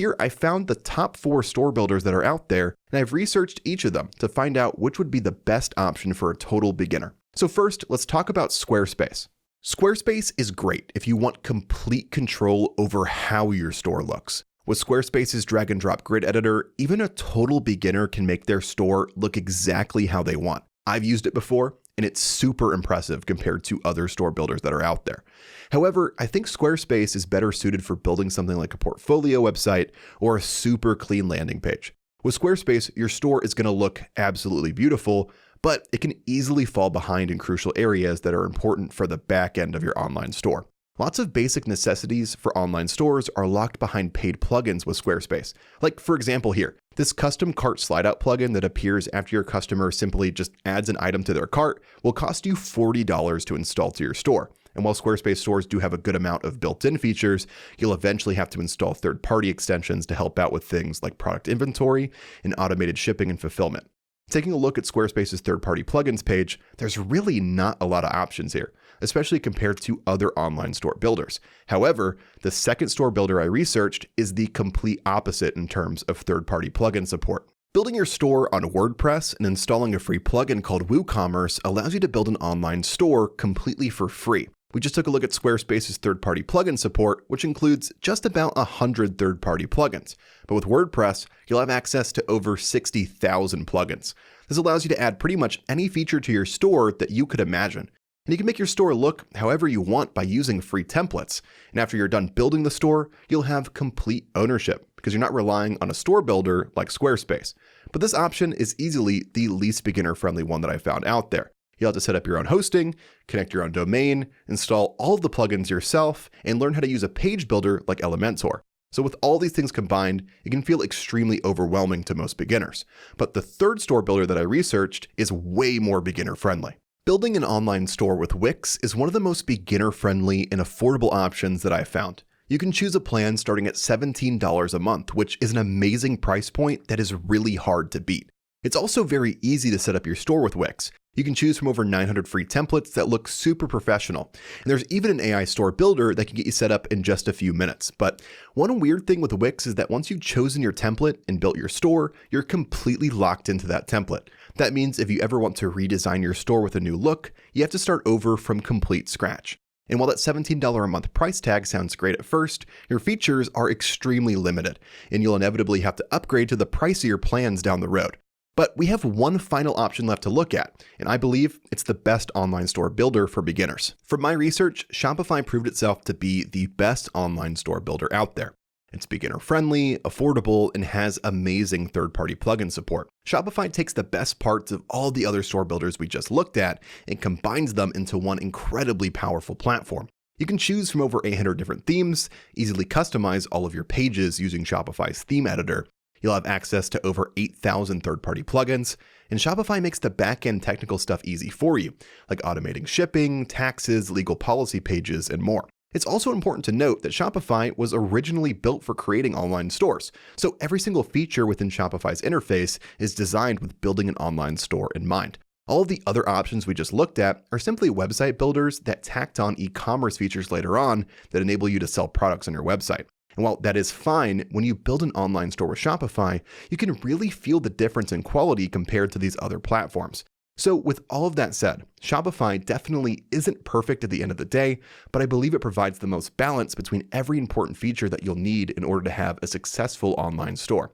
Here, I found the top 4 store builders that are out there, and I've researched each of them to find out which would be the best option for a total beginner. So first, let's talk about Squarespace. Squarespace is great if you want complete control over how your store looks. With Squarespace's drag and drop grid editor, even a total beginner can make their store look exactly how they want. I've used it before, and it's super impressive compared to other store builders that are out there. However, I think Squarespace is better suited for building something like a portfolio website or a super clean landing page. With Squarespace, your store is going to look absolutely beautiful, but it can easily fall behind in crucial areas that are important for the back end of your online store. Lots of basic necessities for online stores are locked behind paid plugins with Squarespace. Like, for example here, this custom cart slide out plugin that appears after your customer simply just adds an item to their cart will cost you $40 to install to your store. And while Squarespace stores do have a good amount of built-in features, you'll eventually have to install third-party extensions to help out with things like product inventory and automated shipping and fulfillment. Taking a look at Squarespace's third-party plugins page, there's really not a lot of options here, especially compared to other online store builders. However, the second store builder I researched is the complete opposite in terms of third-party plugin support. Building your store on WordPress and installing a free plugin called WooCommerce allows you to build an online store completely for free. We just took a look at Squarespace's third-party plugin support, which includes just about 100 third-party plugins. But with WordPress, you'll have access to over 60,000 plugins. This allows you to add pretty much any feature to your store that you could imagine. And you can make your store look however you want by using free templates. And after you're done building the store, you'll have complete ownership because you're not relying on a store builder like Squarespace. But this option is easily the least beginner-friendly one that I found out there. You'll have to set up your own hosting, connect your own domain, install all of the plugins yourself, and learn how to use a page builder like Elementor. So with all these things combined, it can feel extremely overwhelming to most beginners. But the third store builder that I researched is way more beginner-friendly. Building an online store with Wix is one of the most beginner-friendly and affordable options that I've found. You can choose a plan starting at $17 a month, which is an amazing price point that is really hard to beat. It's also very easy to set up your store with Wix. You can choose from over 900 free templates that look super professional. And there's even an AI store builder that can get you set up in just a few minutes. But one weird thing with Wix is that once you've chosen your template and built your store, you're completely locked into that template. That means if you ever want to redesign your store with a new look, you have to start over from complete scratch. And while that $17 a month price tag sounds great at first, your features are extremely limited, and you'll inevitably have to upgrade to the pricier plans down the road. But we have one final option left to look at, and I believe it's the best online store builder for beginners. From my research, Shopify proved itself to be the best online store builder out there. It's beginner-friendly, affordable, and has amazing third-party plugin support. Shopify takes the best parts of all the other store builders we just looked at and combines them into one incredibly powerful platform. You can choose from over 800 different themes, easily customize all of your pages using Shopify's theme editor. You'll have access to over 8,000 third-party plugins, and Shopify makes the back-end technical stuff easy for you, like automating shipping, taxes, legal policy pages, and more. It's also important to note that Shopify was originally built for creating online stores, so every single feature within Shopify's interface is designed with building an online store in mind. All of the other options we just looked at are simply website builders that tacked on e-commerce features later on that enable you to sell products on your website. And while that is fine, when you build an online store with Shopify, you can really feel the difference in quality compared to these other platforms. So with all of that said, Shopify definitely isn't perfect at the end of the day, but I believe it provides the most balance between every important feature that you'll need in order to have a successful online store.